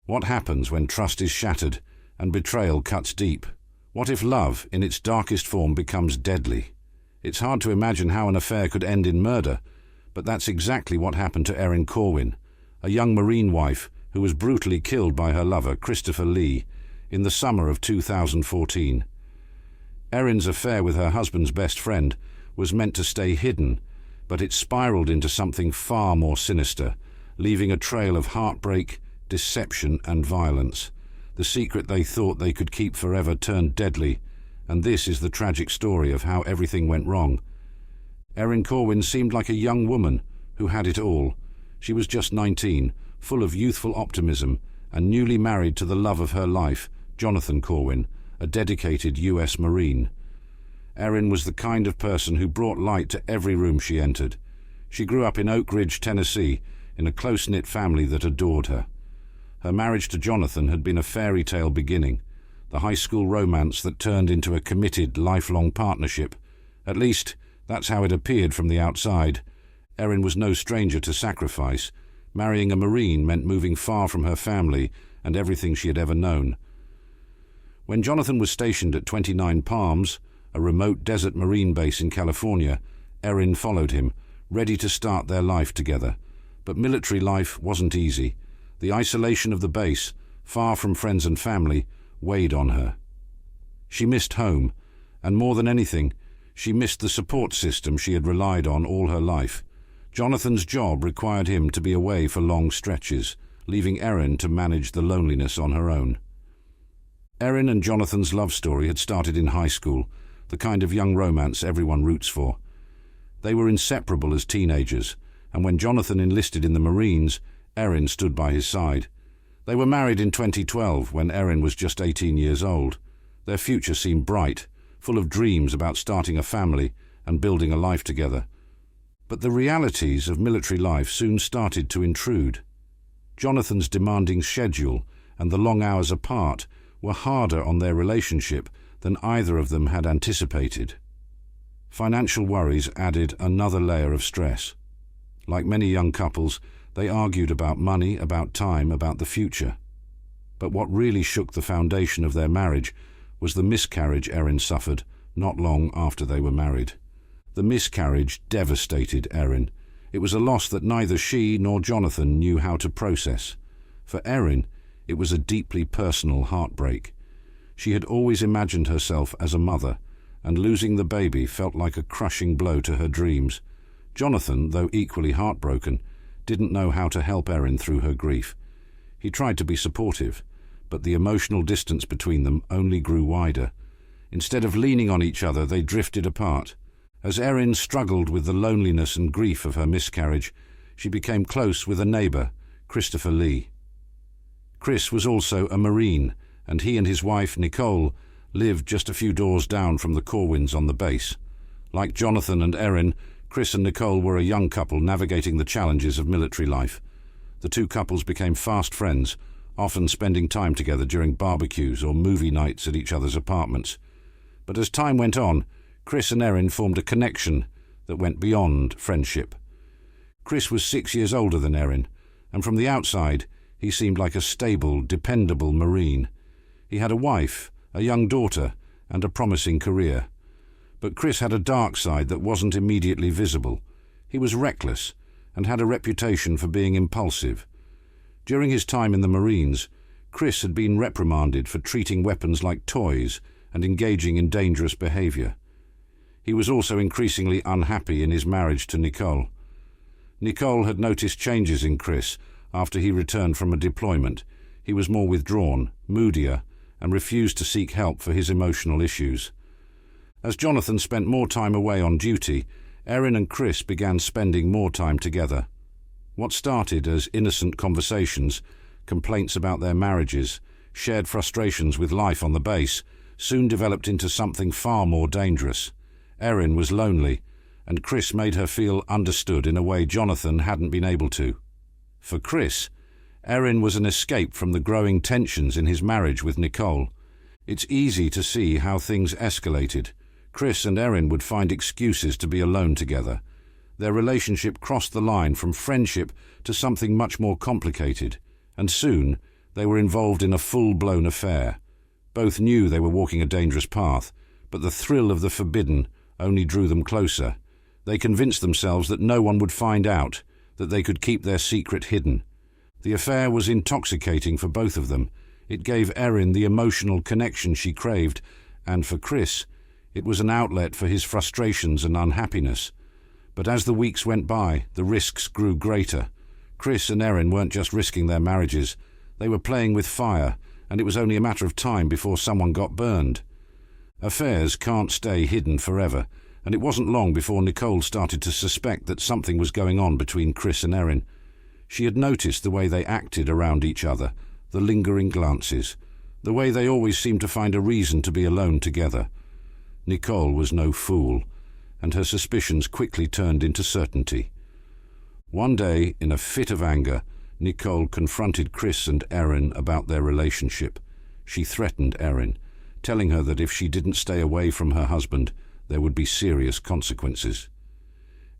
What happens when trust is shattered and betrayal cuts deep? What if love, in its darkest form, becomes deadly? It's hard to imagine how an affair could end in murder, but that's exactly what happened to Erin Corwin, a young Marine wife who was brutally killed by her lover, Christopher Lee, in the summer of 2014. Erin's affair with her husband's best friend was meant to stay hidden, but it spiraled into something far more sinister, leaving a trail of heartbreak, deception and violence. The secret they thought they could keep forever turned deadly, and this is the tragic story of how everything went wrong. Erin Corwin seemed like a young woman who had it all. She was just 19, full of youthful optimism, and newly married to the love of her life, Jonathan Corwin, a dedicated US Marine. Erin was the kind of person who brought light to every room she entered. She grew up in Oak Ridge, Tennessee, in a close-knit family that adored her. Her marriage to Jonathan had been a fairy tale beginning, the high school romance that turned into a committed, lifelong partnership. At least, that's how it appeared from the outside. Erin was no stranger to sacrifice. Marrying a Marine meant moving far from her family and everything she had ever known. When Jonathan was stationed at 29 Palms, a remote desert Marine base in California, Erin followed him, ready to start their life together. But military life wasn't easy. The isolation of the base, far from friends and family, weighed on her. She missed home, and more than anything, she missed the support system she had relied on all her life. Jonathan's job required him to be away for long stretches, leaving Erin to manage the loneliness on her own. Erin and Jonathan's love story had started in high school, the kind of young romance everyone roots for. They were inseparable as teenagers, and when Jonathan enlisted in the Marines, Erin stood by his side. They were married in 2012 when Erin was just 18 years old. Their future seemed bright, full of dreams about starting a family and building a life together. But the realities of military life soon started to intrude. Jonathan's demanding schedule and the long hours apart were harder on their relationship than either of them had anticipated. Financial worries added another layer of stress. Like many young couples, they argued about money, about time, about the future. But what really shook the foundation of their marriage was the miscarriage Erin suffered not long after they were married. The miscarriage devastated Erin. It was a loss that neither she nor Jonathan knew how to process. For Erin, it was a deeply personal heartbreak. She had always imagined herself as a mother, and losing the baby felt like a crushing blow to her dreams. Jonathan, though equally heartbroken, didn't know how to help Erin through her grief. He tried to be supportive, but the emotional distance between them only grew wider. Instead of leaning on each other, they drifted apart. As Erin struggled with the loneliness and grief of her miscarriage, she became close with a neighbor, Christopher Lee. Chris was also a Marine, and he and his wife, Nicole, lived just a few doors down from the Corwins on the base. Like Jonathan and Erin, Chris and Nicole were a young couple navigating the challenges of military life. The two couples became fast friends, often spending time together during barbecues or movie nights at each other's apartments. But as time went on, Chris and Erin formed a connection that went beyond friendship. Chris was 6 years older than Erin, and from the outside, he seemed like a stable, dependable Marine. He had a wife, a young daughter, and a promising career. But Chris had a dark side that wasn't immediately visible. He was reckless and had a reputation for being impulsive. During his time in the Marines, Chris had been reprimanded for treating weapons like toys and engaging in dangerous behavior. He was also increasingly unhappy in his marriage to Nicole. Nicole had noticed changes in Chris after he returned from a deployment. He was more withdrawn, moodier, and refused to seek help for his emotional issues. As Jonathan spent more time away on duty, Erin and Chris began spending more time together. What started as innocent conversations, complaints about their marriages, shared frustrations with life on the base, soon developed into something far more dangerous. Erin was lonely, and Chris made her feel understood in a way Jonathan hadn't been able to. For Chris, Erin was an escape from the growing tensions in his marriage with Nicole. It's easy to see how things escalated. Chris and Erin would find excuses to be alone together. Their relationship crossed the line from friendship to something much more complicated, and soon They were involved in a full-blown affair. Both knew they were walking a dangerous path, but the thrill of the forbidden only drew them closer. They convinced themselves that no one would find out, that they could keep their secret hidden. The affair was intoxicating for both of them. It gave Erin the emotional connection she craved, and for Chris, it was an outlet for his frustrations and unhappiness. But as the weeks went by, the risks grew greater. Chris and Erin weren't just risking their marriages. They were playing with fire, and it was only a matter of time before someone got burned. Affairs can't stay hidden forever, and it wasn't long before Nicole started to suspect that something was going on between Chris and Erin. She had noticed the way they acted around each other, the lingering glances, the way they always seemed to find a reason to be alone together. Nicole was no fool, and her suspicions quickly turned into certainty. One day, in a fit of anger, Nicole confronted Chris and Erin about their relationship. She threatened Erin, telling her that if she didn't stay away from her husband, there would be serious consequences.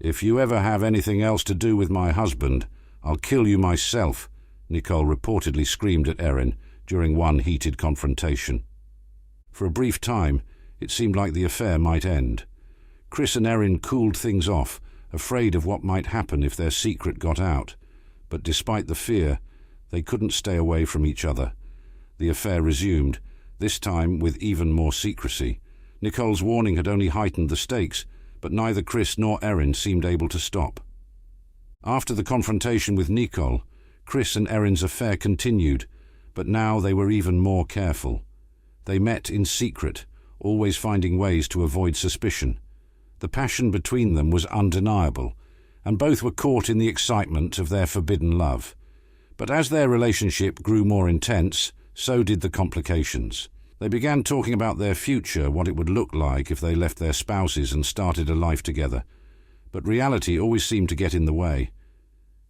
"If you ever have anything else to do with my husband, I'll kill you myself," Nicole reportedly screamed at Erin during one heated confrontation. For a brief time, it seemed like the affair might end. Chris and Erin cooled things off, afraid of what might happen if their secret got out. But despite the fear, they couldn't stay away from each other. The affair resumed, this time with even more secrecy. Nicole's warning had only heightened the stakes, but neither Chris nor Erin seemed able to stop. After the confrontation with Nicole, Chris and Erin's affair continued, but now they were even more careful. They met in secret, always finding ways to avoid suspicion. The passion between them was undeniable, and both were caught in the excitement of their forbidden love. But as their relationship grew more intense, so did the complications. They began talking about their future, what it would look like if they left their spouses and started a life together. But reality always seemed to get in the way.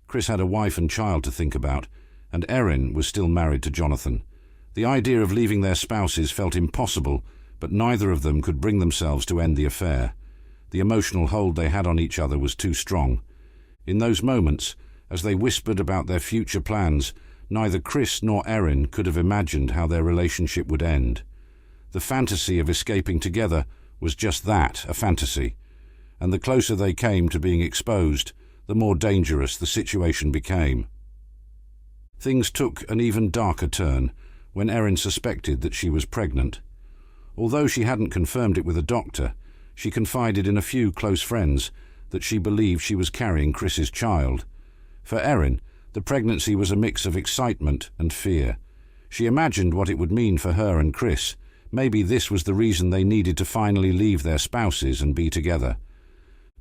Chris had a wife and child to think about, and Erin was still married to Jonathan. The idea of leaving their spouses felt impossible, but neither of them could bring themselves to end the affair. The emotional hold they had on each other was too strong. In those moments, as they whispered about their future plans, neither Chris nor Erin could have imagined how their relationship would end. The fantasy of escaping together was just that, a fantasy, and the closer they came to being exposed, the more dangerous the situation became. Things took an even darker turn when Erin suspected that she was pregnant. Although she hadn't confirmed it with a doctor, she confided in a few close friends that she believed she was carrying Chris's child. For Erin, the pregnancy was a mix of excitement and fear. She imagined what it would mean for her and Chris. Maybe this was the reason they needed to finally leave their spouses and be together.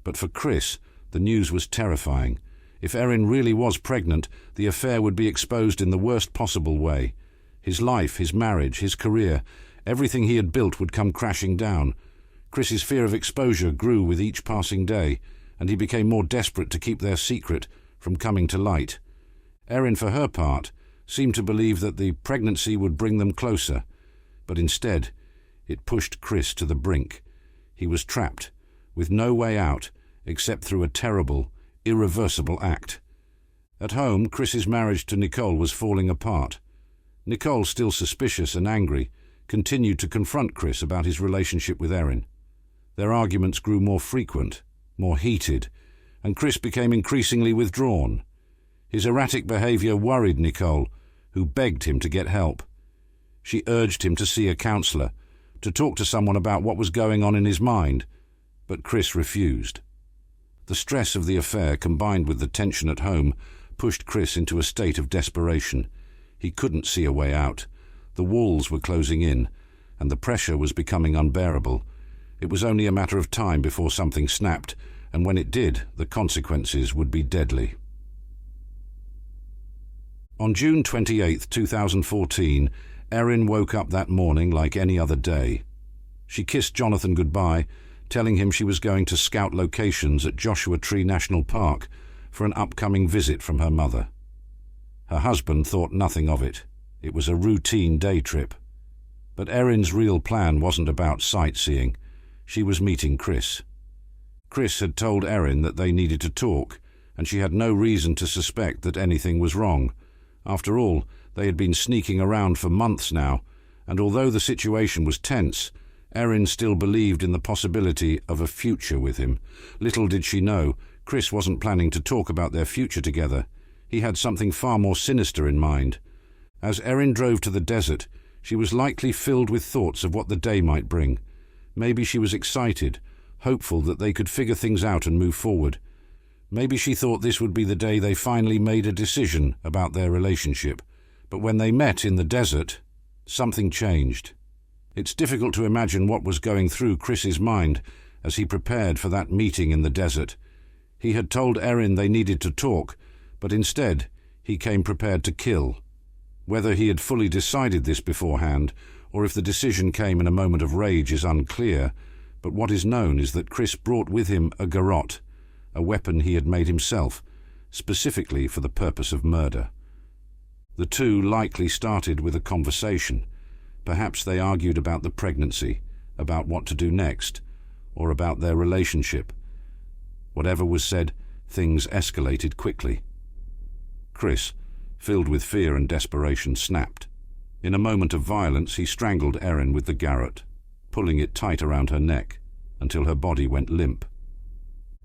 But for Chris, the news was terrifying. If Erin really was pregnant, the affair would be exposed in the worst possible way. His life, his marriage, his career, everything he had built would come crashing down. Chris's fear of exposure grew with each passing day, and he became more desperate to keep their secret from coming to light. Erin, for her part, seemed to believe that the pregnancy would bring them closer, but instead, it pushed Chris to the brink. He was trapped, with no way out, except through a terrible, irreversible act. At home, Chris's marriage to Nicole was falling apart. Nicole, still suspicious and angry, continued to confront Chris about his relationship with Erin. Their arguments grew more frequent, more heated, and Chris became increasingly withdrawn. His erratic behavior worried Nicole, who begged him to get help. She urged him to see a counselor, to talk to someone about what was going on in his mind, but Chris refused. The stress of the affair, combined with the tension at home, pushed Chris into a state of desperation. He couldn't see a way out. The walls were closing in, and the pressure was becoming unbearable. It was only a matter of time before something snapped, and when it did, the consequences would be deadly. On June 28, 2014, Erin woke up that morning like any other day. She kissed Jonathan goodbye, telling him she was going to scout locations at Joshua Tree National Park for an upcoming visit from her mother. Her husband thought nothing of it. It was a routine day trip. But Erin's real plan wasn't about sightseeing. She was meeting Chris. Chris had told Erin that they needed to talk, and she had no reason to suspect that anything was wrong. After all, They had been sneaking around for months now, and although the situation was tense, Erin still believed in the possibility of a future with him. Little did she know, Chris wasn't planning to talk about their future together. He had something far more sinister in mind. As Erin drove to the desert, she was likely filled with thoughts of what the day might bring. Maybe she was excited, hopeful that they could figure things out and move forward. Maybe she thought this would be the day they finally made a decision about their relationship. But when they met in the desert, something changed. It's difficult to imagine what was going through Chris's mind as he prepared for that meeting in the desert. He had told Erin they needed to talk, but instead he came prepared to kill. Whether he had fully decided this beforehand, or if the decision came in a moment of rage, is unclear, but what is known is that Chris brought with him a garrote, a weapon he had made himself, specifically for the purpose of murder. The two likely started with a conversation. Perhaps they argued about the pregnancy, about what to do next, or about their relationship. Whatever was said, things escalated quickly. Chris, filled with fear and desperation, snapped. In a moment of violence, he strangled Erin with the garrote, pulling it tight around her neck until her body went limp.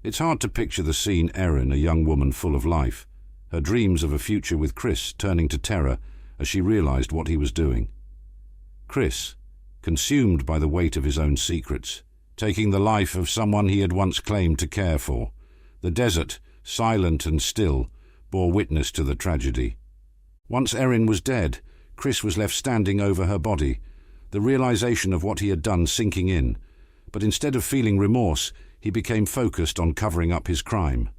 It's hard to picture the scene. Erin, a young woman full of life, her dreams of a future with Chris turning to terror as she realized what he was doing. Chris, consumed by the weight of his own secrets, taking the life of someone he had once claimed to care for. The desert, silent and still, bore witness to the tragedy. Once Erin was dead, Chris was left standing over her body, the realization of what he had done sinking in. But instead of feeling remorse, he became focused on covering up his crime.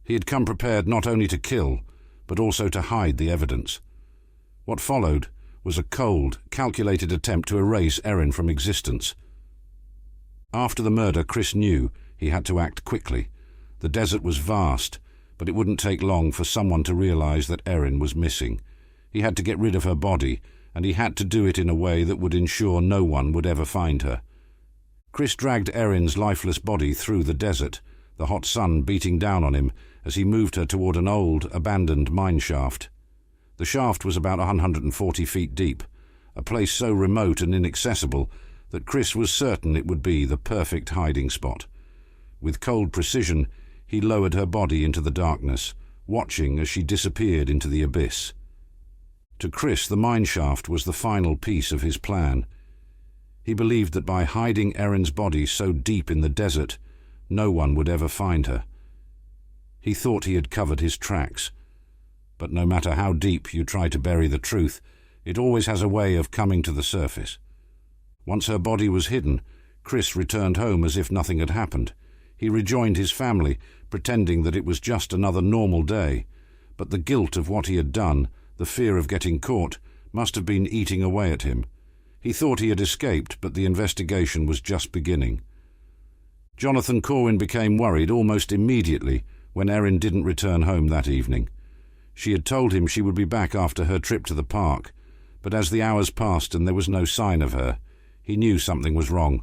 He had come prepared not only to kill, but also to hide the evidence. What followed was a cold, calculated attempt to erase Erin from existence. After the murder, Chris knew he had to act quickly. The desert was vast, but it wouldn't take long for someone to realize that Erin was missing. He had to get rid of her body, and he had to do it in a way that would ensure no one would ever find her. Chris dragged Erin's lifeless body through the desert, the hot sun beating down on him as he moved her toward an old, abandoned mine shaft. The shaft was about 140 feet deep, a place so remote and inaccessible that Chris was certain it would be the perfect hiding spot. With cold precision, he lowered her body into the darkness, watching as she disappeared into the abyss. To Chris, the mine shaft was the final piece of his plan. He believed that by hiding Erin's body so deep in the desert, no one would ever find her. He thought he had covered his tracks. But no matter how deep you try to bury the truth, it always has a way of coming to the surface. Once her body was hidden, Chris returned home as if nothing had happened. He rejoined his family, pretending that it was just another normal day. But the guilt of what he had done, the fear of getting caught, must have been eating away at him. He thought he had escaped, but the investigation was just beginning. Jonathan Corwin became worried almost immediately when Erin didn't return home that evening. She had told him she would be back after her trip to the park, but as the hours passed and there was no sign of her, he knew something was wrong.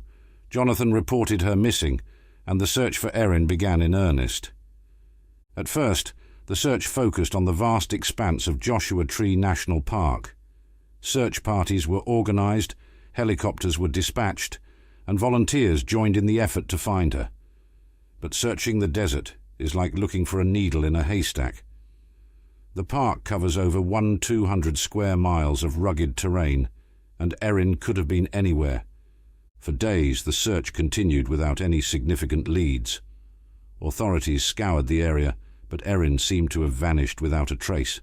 Jonathan reported her missing, and the search for Erin began in earnest. At first, the search focused on the vast expanse of Joshua Tree National Park. Search parties were organized, helicopters were dispatched, and volunteers joined in the effort to find her. But searching the desert is like looking for a needle in a haystack. The park covers over 200 square miles of rugged terrain, and Erin could have been anywhere. For days, the search continued without any significant leads. Authorities scoured the area, but Erin seemed to have vanished without a trace.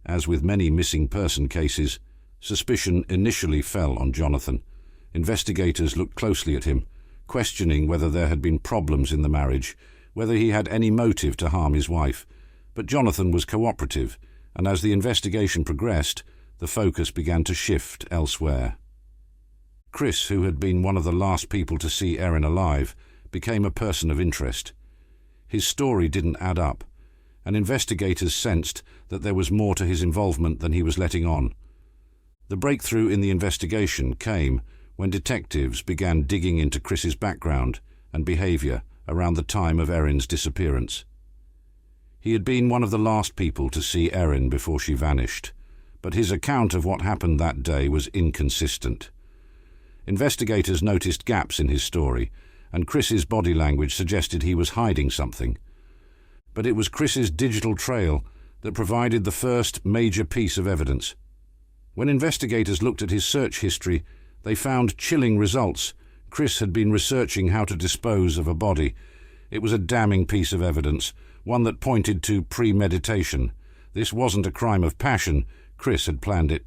As with many missing person cases, suspicion initially fell on Jonathan. Investigators looked closely at him, questioning whether there had been problems in the marriage, whether he had any motive to harm his wife. But Jonathan was cooperative, and as the investigation progressed, the focus began to shift elsewhere. Chris, who had been one of the last people to see Erin alive, became a person of interest. His story didn't add up, and investigators sensed that there was more to his involvement than he was letting on. The breakthrough in the investigation came when detectives began digging into Chris's background and behavior around the time of Erin's disappearance. He had been one of the last people to see Erin before she vanished, but his account of what happened that day was inconsistent. Investigators noticed gaps in his story, and Chris's body language suggested he was hiding something. But it was Chris's digital trail that provided the first major piece of evidence. When investigators looked at his search history, they found chilling results. Chris had been researching how to dispose of a body. It was a damning piece of evidence, one that pointed to premeditation. This wasn't a crime of passion. Chris had planned it.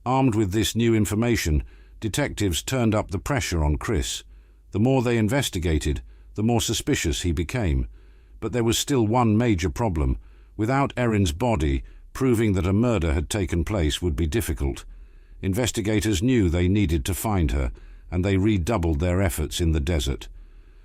Armed with this new information, detectives turned up the pressure on Chris. The more they investigated, the more suspicious he became. But there was still one major problem. Without Erin's body, proving that a murder had taken place would be difficult. Investigators knew they needed to find her, and they redoubled their efforts in the desert.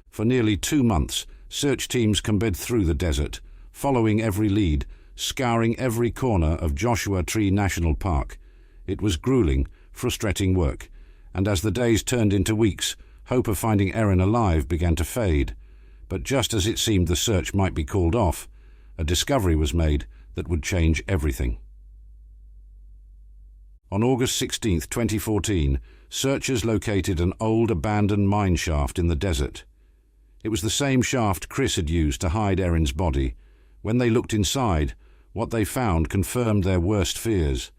For nearly 2 months, search teams combed through the desert, following every lead, scouring every corner of Joshua Tree National Park. It was grueling, frustrating work, and as the days turned into weeks, hope of finding Erin alive began to fade. But just as it seemed the search might be called off, a discovery was made that would change everything. On August 16, 2014, searchers located an old abandoned mine shaft in the desert. It was the same shaft Chris had used to hide Erin's body. When they looked inside, what they found confirmed their worst fears.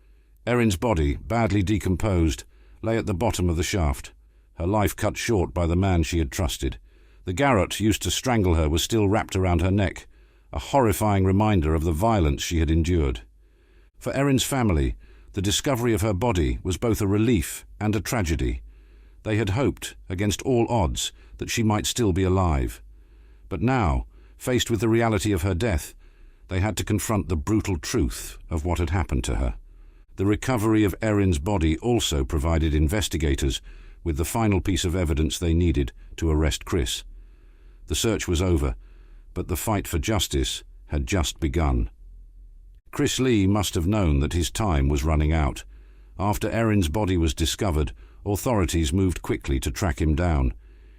Erin's body, badly decomposed, lay at the bottom of the shaft, her life cut short by the man she had trusted. The garrote used to strangle her was still wrapped around her neck, a horrifying reminder of the violence she had endured. For Erin's family, the discovery of her body was both a relief and a tragedy. They had hoped, against all odds, that she might still be alive. But now, faced with the reality of her death, they had to confront the brutal truth of what had happened to her. The recovery of Erin's body also provided investigators with the final piece of evidence they needed to arrest Chris. The search was over, but the fight for justice had just begun. Chris Lee must have known that his time was running out. After Erin's body was discovered, authorities moved quickly to track him down.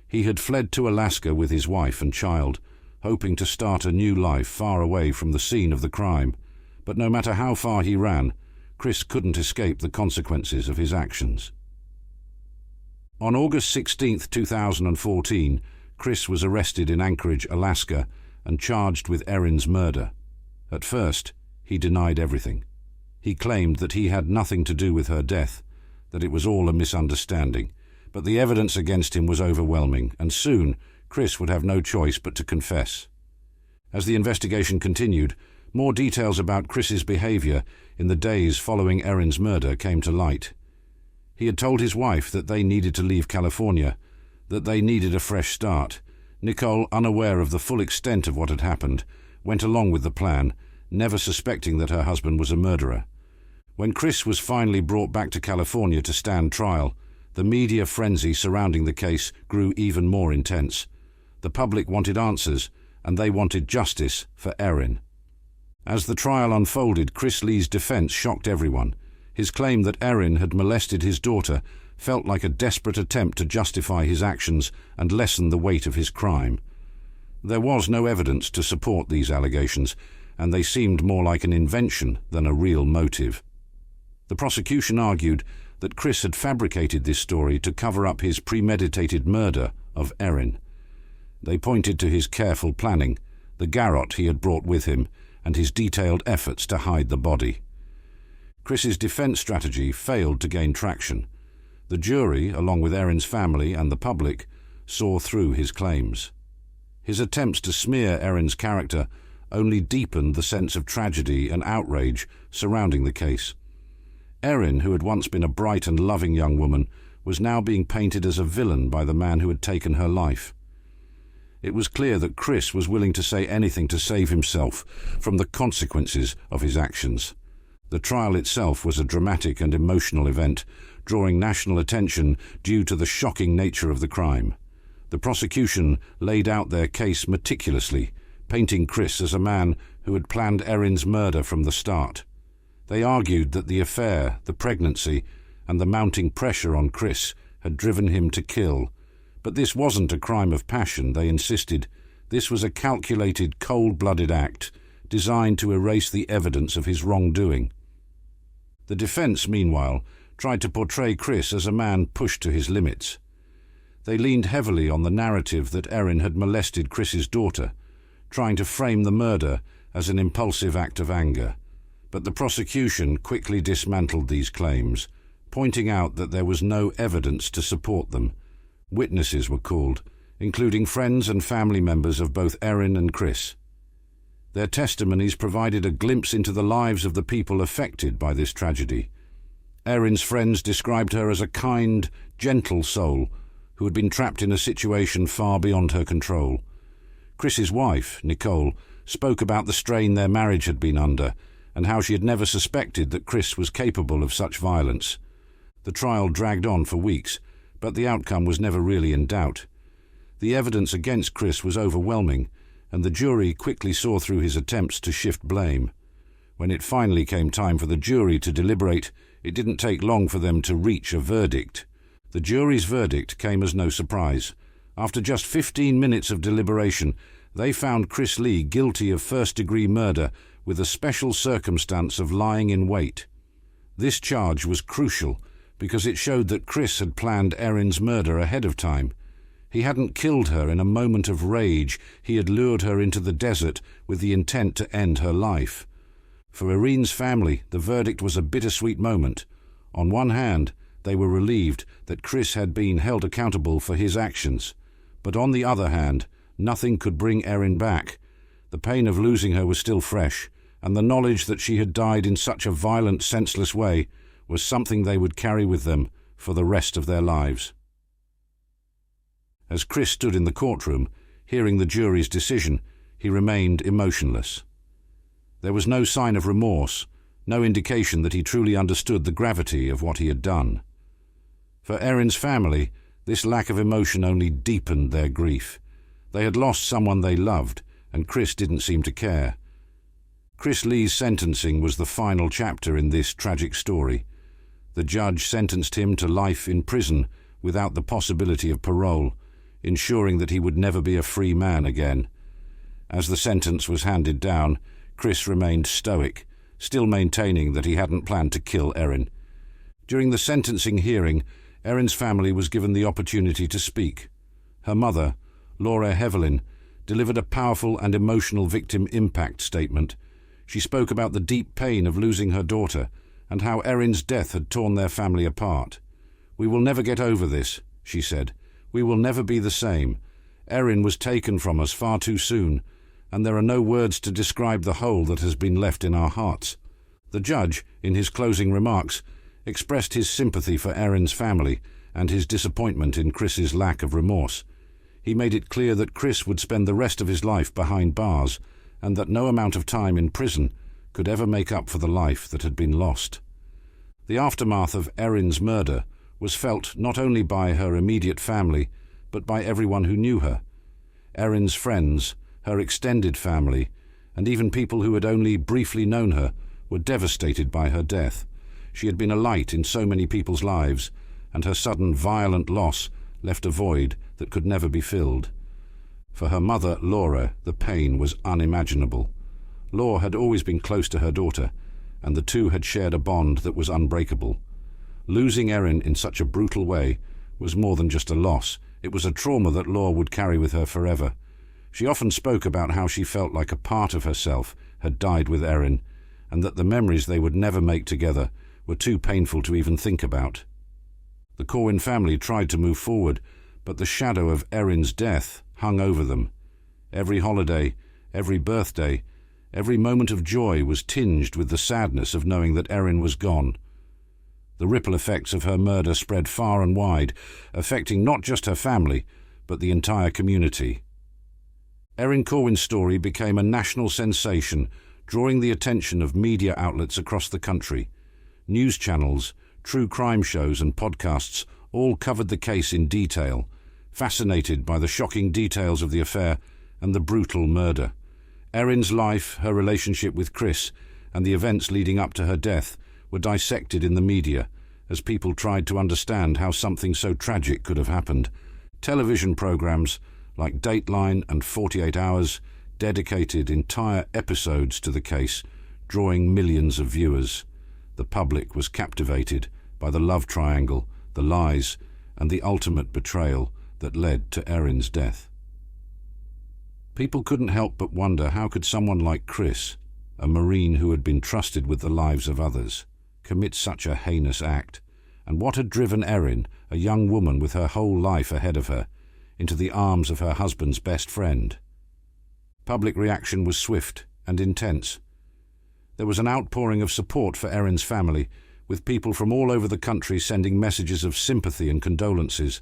He had fled to Alaska with his wife and child, hoping to start a new life far away from the scene of the crime. But no matter how far he ran, Chris couldn't escape the consequences of his actions. On August 16, 2014, Chris was arrested in Anchorage, Alaska, and charged with Erin's murder. At first, he denied everything. He claimed that he had nothing to do with her death, that it was all a misunderstanding. But the evidence against him was overwhelming, and soon Chris would have no choice but to confess. As the investigation continued, more details about Chris's behavior in the days following Erin's murder came to light. He had told his wife that they needed to leave California, that they needed a fresh start. Nicole, unaware of the full extent of what had happened, went along with the plan, never suspecting that her husband was a murderer. When Chris was finally brought back to California to stand trial, the media frenzy surrounding the case grew even more intense. The public wanted answers, and they wanted justice for Erin. As the trial unfolded, Chris Lee's defense shocked everyone. His claim that Erin had molested his daughter felt like a desperate attempt to justify his actions and lessen the weight of his crime. There was no evidence to support these allegations, and they seemed more like an invention than a real motive. The prosecution argued that Chris had fabricated this story to cover up his premeditated murder of Erin. They pointed to his careful planning, the garrote he had brought with him, and his detailed efforts to hide the body. Chris's defense strategy failed to gain traction. The jury, along with Erin's family and the public, saw through his claims. His attempts to smear Erin's character only deepened the sense of tragedy and outrage surrounding the case. Erin, who had once been a bright and loving young woman, was now being painted as a villain by the man who had taken her life. It was clear that Chris was willing to say anything to save himself from the consequences of his actions. The trial itself was a dramatic and emotional event, drawing national attention due to the shocking nature of the crime. The prosecution laid out their case meticulously, painting Chris as a man who had planned Erin's murder from the start. They argued that the affair, the pregnancy, and the mounting pressure on Chris had driven him to kill. But this wasn't a crime of passion, they insisted. This was a calculated, cold-blooded act designed to erase the evidence of his wrongdoing. The defense, meanwhile, tried to portray Chris as a man pushed to his limits. They leaned heavily on the narrative that Erin had molested Chris's daughter, trying to frame the murder as an impulsive act of anger. But the prosecution quickly dismantled these claims, pointing out that there was no evidence to support them. Witnesses were called, including friends and family members of both Erin and Chris. Their testimonies provided a glimpse into the lives of the people affected by this tragedy. Erin's friends described her as a kind, gentle soul who had been trapped in a situation far beyond her control. Chris's wife, Nicole, spoke about the strain their marriage had been under and how she had never suspected that Chris was capable of such violence. The trial dragged on for weeks, but the outcome was never really in doubt. The evidence against Chris was overwhelming, and the jury quickly saw through his attempts to shift blame. When it finally came time for the jury to deliberate, it didn't take long for them to reach a verdict. The jury's verdict came as no surprise. After just 15 minutes of deliberation, they found Chris Lee guilty of first-degree murder with a special circumstance of lying in wait. This charge was crucial because it showed that Chris had planned Erin's murder ahead of time. He hadn't killed her in a moment of rage. He had lured her into the desert with the intent to end her life. For Erin's family, the verdict was a bittersweet moment. On one hand, they were relieved that Chris had been held accountable for his actions. But on the other hand, nothing could bring Erin back. The pain of losing her was still fresh, and the knowledge that she had died in such a violent, senseless way was something they would carry with them for the rest of their lives. As Chris stood in the courtroom, hearing the jury's decision, he remained emotionless. There was no sign of remorse, no indication that he truly understood the gravity of what he had done. For Erin's family, this lack of emotion only deepened their grief. They had lost someone they loved, and Chris didn't seem to care. Chris Lee's sentencing was the final chapter in this tragic story. The judge sentenced him to life in prison without the possibility of parole, ensuring that he would never be a free man again. As the sentence was handed down, Chris remained stoic, still maintaining that he hadn't planned to kill Erin. During the sentencing hearing, Erin's family was given the opportunity to speak. Her mother, Laura Hevelin, delivered a powerful and emotional victim impact statement. She spoke about the deep pain of losing her daughter and how Erin's death had torn their family apart. "We will never get over this," she said. "We will never be the same. Erin was taken from us far too soon, and there are no words to describe the hole that has been left in our hearts." The judge, in his closing remarks, expressed his sympathy for Erin's family and his disappointment in Chris's lack of remorse. He made it clear that Chris would spend the rest of his life behind bars and that no amount of time in prison could ever make up for the life that had been lost. The aftermath of Erin's murder was felt not only by her immediate family, but by everyone who knew her. Erin's friends, her extended family, and even people who had only briefly known her were devastated by her death. She had been a light in so many people's lives, and her sudden violent loss left a void that could never be filled. For her mother, Laura, the pain was unimaginable. Laura had always been close to her daughter, and the two had shared a bond that was unbreakable. Losing Erin in such a brutal way was more than just a loss. It was a trauma that Laura would carry with her forever. She often spoke about how she felt like a part of herself had died with Erin, and that the memories they would never make together were too painful to even think about. The Corwin family tried to move forward, but the shadow of Erin's death hung over them. Every holiday, every birthday, every moment of joy was tinged with the sadness of knowing that Erin was gone. The ripple effects of her murder spread far and wide, affecting not just her family, but the entire community. Erin Corwin's story became a national sensation, drawing the attention of media outlets across the country. News channels, true crime shows and podcasts all covered the case in detail, fascinated by the shocking details of the affair and the brutal murder. Erin's life, her relationship with Chris, and the events leading up to her death were dissected in the media as people tried to understand how something so tragic could have happened. Television programs like Dateline and 48 Hours dedicated entire episodes to the case, drawing millions of viewers. the public was captivated by the love triangle, the lies, and the ultimate betrayal that led to Erin's death. People couldn't help but wonder, how could someone like Chris, a Marine who had been trusted with the lives of others, commit such a heinous act? And what had driven Erin, a young woman with her whole life ahead of her, into the arms of her husband's best friend? Public reaction was swift and intense. There was an outpouring of support for Erin's family, with people from all over the country sending messages of sympathy and condolences.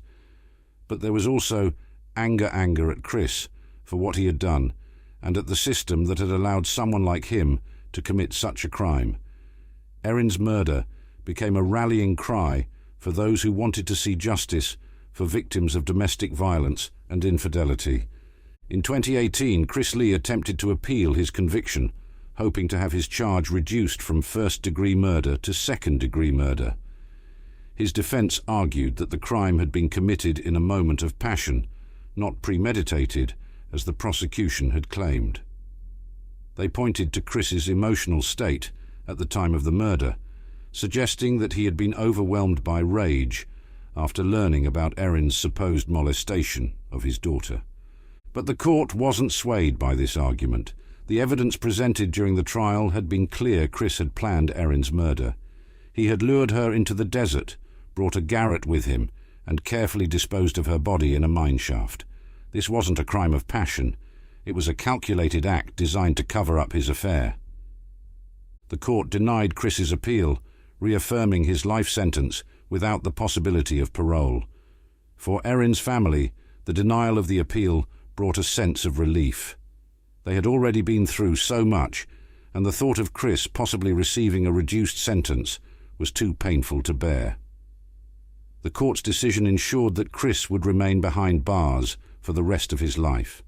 But there was also anger at Chris for what he had done, and at the system that had allowed someone like him to commit such a crime. Erin's murder became a rallying cry for those who wanted to see justice for victims of domestic violence and infidelity. In 2018, Chris Lee attempted to appeal his conviction, hoping to have his charge reduced from first-degree murder to second-degree murder. His defense argued that the crime had been committed in a moment of passion, not premeditated, as the prosecution had claimed. They pointed to Chris's emotional state at the time of the murder, suggesting that he had been overwhelmed by rage after learning about Erin's supposed molestation of his daughter. But the court wasn't swayed by this argument. The evidence presented during the trial had been clear. Chris had planned Erin's murder. He had lured her into the desert, brought a garrote with him, and carefully disposed of her body in a mine shaft. This wasn't a crime of passion. It was a calculated act designed to cover up his affair. The court denied Chris's appeal, reaffirming his life sentence without the possibility of parole. For Erin's family, the denial of the appeal brought a sense of relief. They had already been through so much, and the thought of Chris possibly receiving a reduced sentence was too painful to bear. The court's decision ensured that Chris would remain behind bars for the rest of his life.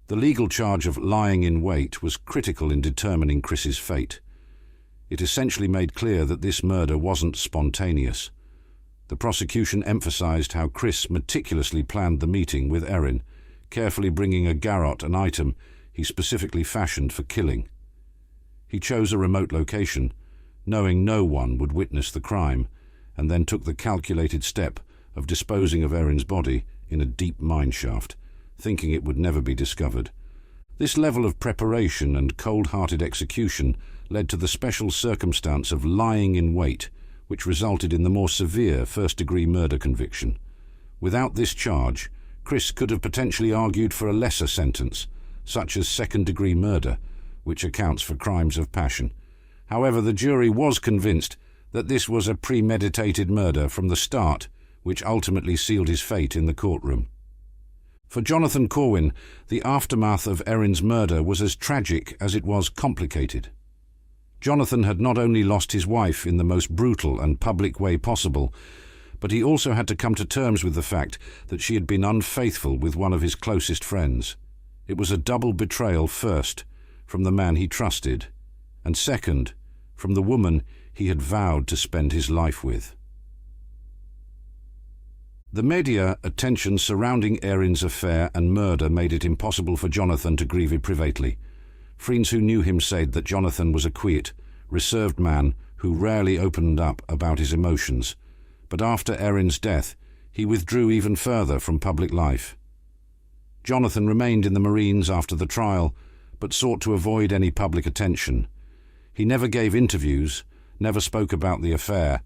The legal charge of lying in wait was critical in determining Chris's fate. It essentially made clear that this murder wasn't spontaneous. The prosecution emphasized how Chris meticulously planned the meeting with Erin, carefully bringing a garrote, an item he specifically fashioned for killing. He chose a remote location, knowing no one would witness the crime, and then took the calculated step of disposing of Erin's body in a deep mine shaft, thinking it would never be discovered. This level of preparation and cold-hearted execution led to the special circumstance of lying in wait, which resulted in the more severe first-degree murder conviction. Without this charge, Chris could have potentially argued for a lesser sentence, such as second-degree murder, which accounts for crimes of passion. However, the jury was convinced that this was a premeditated murder from the start, which ultimately sealed his fate in the courtroom. For Jonathan Corwin, the aftermath of Erin's murder was as tragic as it was complicated. Jonathan had not only lost his wife in the most brutal and public way possible, but he also had to come to terms with the fact that she had been unfaithful with one of his closest friends. It was a double betrayal, first, from the man he trusted, and second, from the woman he had vowed to spend his life with. The media attention surrounding Erin's affair and murder made it impossible for Jonathan to grieve privately. Friends who knew him said that Jonathan was a quiet, reserved man who rarely opened up about his emotions, but after Erin's death, he withdrew even further from public life. Jonathan remained in the Marines after the trial, but sought to avoid any public attention. He never gave interviews, never spoke about the affair,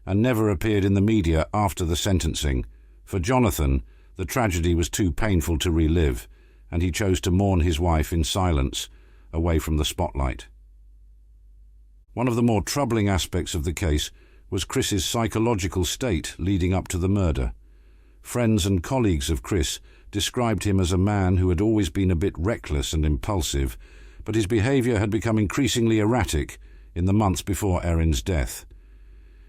and never appeared in the media after the sentencing. For Jonathan, the tragedy was too painful to relive, and he chose to mourn his wife in silence, away from the spotlight. One of the more troubling aspects of the case was Chris's psychological state leading up to the murder. Friends and colleagues of Chris described him as a man who had always been a bit reckless and impulsive, but his behavior had become increasingly erratic in the months before Erin's death.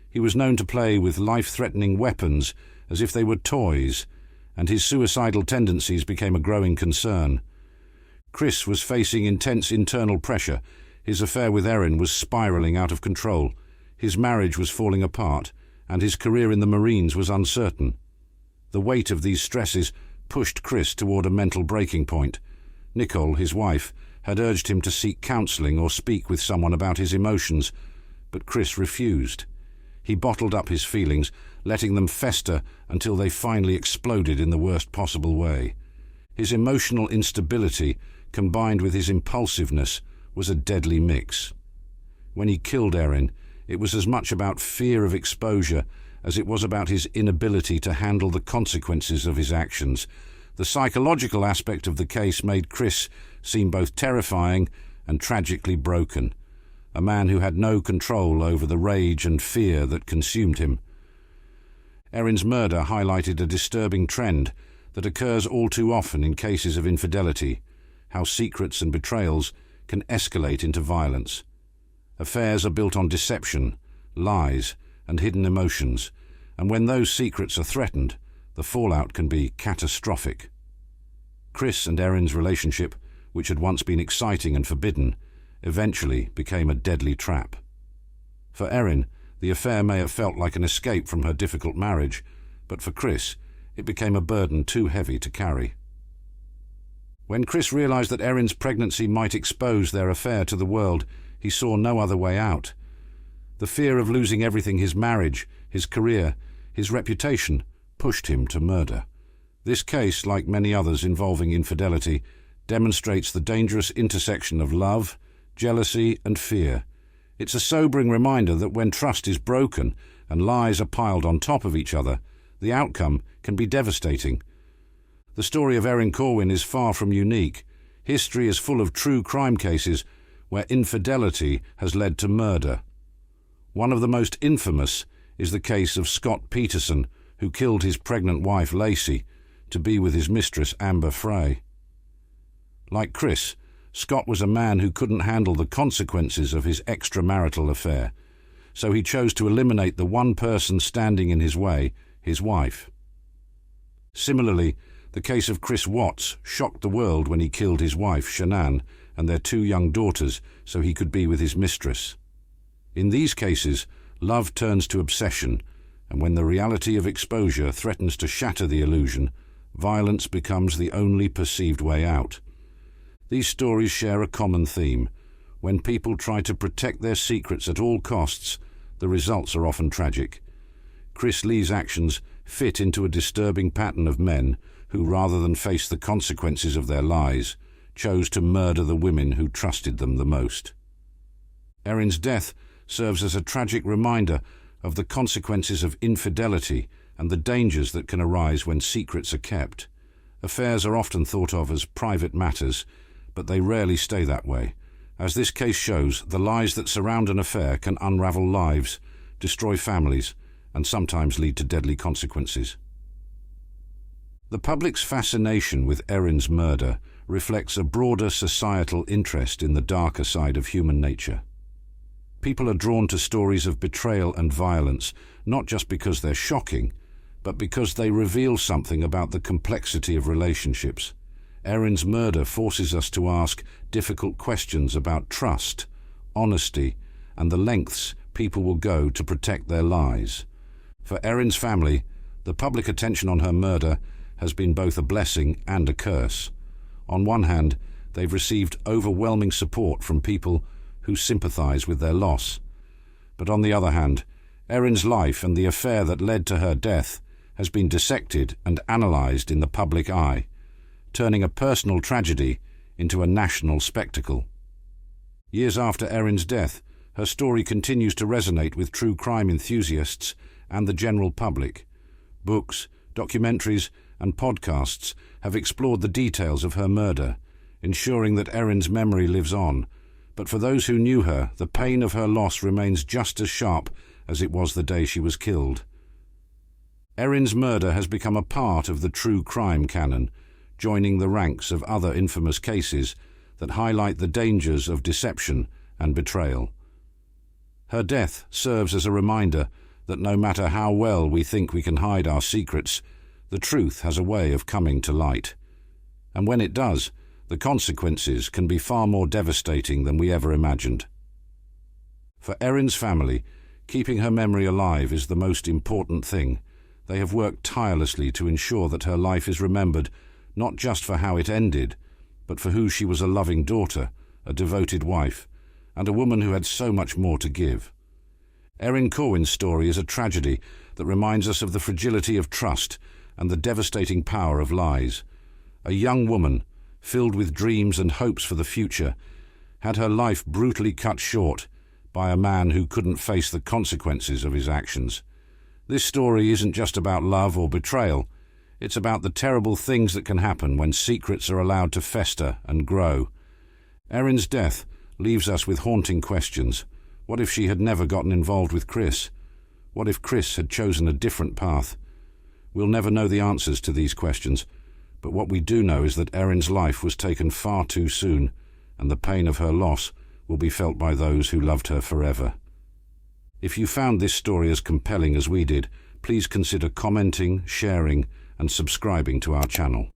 He was known to play with life-threatening weapons as if they were toys, and his suicidal tendencies became a growing concern. Chris was facing intense internal pressure. His affair with Erin was spiraling out of control. His marriage was falling apart, and his career in the Marines was uncertain. The weight of these stresses pushed Chris toward a mental breaking point. Nicole, his wife, had urged him to seek counseling or speak with someone about his emotions, but Chris refused. He bottled up his feelings, letting them fester until they finally exploded in the worst possible way. His emotional instability, combined with his impulsiveness, was a deadly mix. When he killed Erin, it was as much about fear of exposure as it was about his inability to handle the consequences of his actions. The psychological aspect of the case made Chris seem both terrifying and tragically broken, a man who had no control over the rage and fear that consumed him. Erin's murder highlighted a disturbing trend that occurs all too often in cases of infidelity, how secrets and betrayals can escalate into violence. Affairs are built on deception, lies, and hidden emotions, and when those secrets are threatened, the fallout can be catastrophic. Chris and Erin's relationship, which had once been exciting and forbidden, eventually became a deadly trap. For Erin, the affair may have felt like an escape from her difficult marriage, but for Chris, it became a burden too heavy to carry. When Chris realized that Erin's pregnancy might expose their affair to the world, he saw no other way out. The fear of losing everything, his marriage, his career, his reputation, pushed him to murder. This case, like many others involving infidelity, demonstrates the dangerous intersection of love, jealousy, and fear. It's a sobering reminder that when trust is broken and lies are piled on top of each other, the outcome can be devastating. The story of Erin Corwin is far from unique. History is full of true crime cases where infidelity has led to murder. One of the most infamous is the case of Scott Peterson, who killed his pregnant wife Lacey to be with his mistress Amber Frey. Like Chris, Scott was a man who couldn't handle the consequences of his extramarital affair, so he chose to eliminate the one person standing in his way, his wife. Similarly, the case of Chris Watts shocked the world when he killed his wife, Shanann, and their 2 young daughters so he could be with his mistress. In these cases, love turns to obsession, and when the reality of exposure threatens to shatter the illusion, violence becomes the only perceived way out. These stories share a common theme. When people try to protect their secrets at all costs, the results are often tragic. Chris Lee's actions fit into a disturbing pattern of men who, rather than face the consequences of their lies, chose to murder the women who trusted them the most. Erin's death serves as a tragic reminder of the consequences of infidelity and the dangers that can arise when secrets are kept. Affairs are often thought of as private matters, but they rarely stay that way. As this case shows, the lies that surround an affair can unravel lives, destroy families, and sometimes lead to deadly consequences. The public's fascination with Erin's murder reflects a broader societal interest in the darker side of human nature. People are drawn to stories of betrayal and violence, not just because they're shocking, but because they reveal something about the complexity of relationships. Erin's murder forces us to ask difficult questions about trust, honesty, and the lengths people will go to protect their lies. For Erin's family, the public attention on her murder has been both a blessing and a curse. On one hand, they've received overwhelming support from people who sympathize with their loss. But on the other hand, Erin's life and the affair that led to her death has been dissected and analyzed in the public eye, turning a personal tragedy into a national spectacle. Years after Erin's death, her story continues to resonate with true crime enthusiasts and the general public. Books, documentaries, and podcasts have explored the details of her murder, ensuring that Erin's memory lives on. But for those who knew her, the pain of her loss remains just as sharp as it was the day she was killed. Erin's murder has become a part of the true crime canon, joining the ranks of other infamous cases that highlight the dangers of deception and betrayal. Her death serves as a reminder that no matter how well we think we can hide our secrets, the truth has a way of coming to light. And when it does, the consequences can be far more devastating than we ever imagined. For Erin's family, keeping her memory alive is the most important thing. They have worked tirelessly to ensure that her life is remembered not just for how it ended, but for who she was: a loving daughter, a devoted wife, and a woman who had so much more to give. Erin Corwin's story is a tragedy that reminds us of the fragility of trust and the devastating power of lies. A young woman, filled with dreams and hopes for the future, had her life brutally cut short by a man who couldn't face the consequences of his actions. This story isn't just about love or betrayal. It's about the terrible things that can happen when secrets are allowed to fester and grow. Erin's death leaves us with haunting questions. What if she had never gotten involved with Chris? What if Chris had chosen a different path? We'll never know the answers to these questions, but what we do know is that Erin's life was taken far too soon, and the pain of her loss will be felt by those who loved her forever. If you found this story as compelling as we did, please consider commenting, sharing, and subscribing to our channel.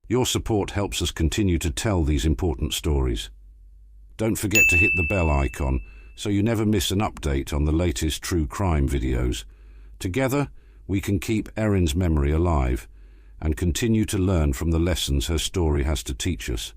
Your support helps us continue to tell these important stories. Don't forget to hit the bell icon so you never miss an update on the latest true crime videos. Together, we can keep Erin's memory alive and continue to learn from the lessons her story has to teach us.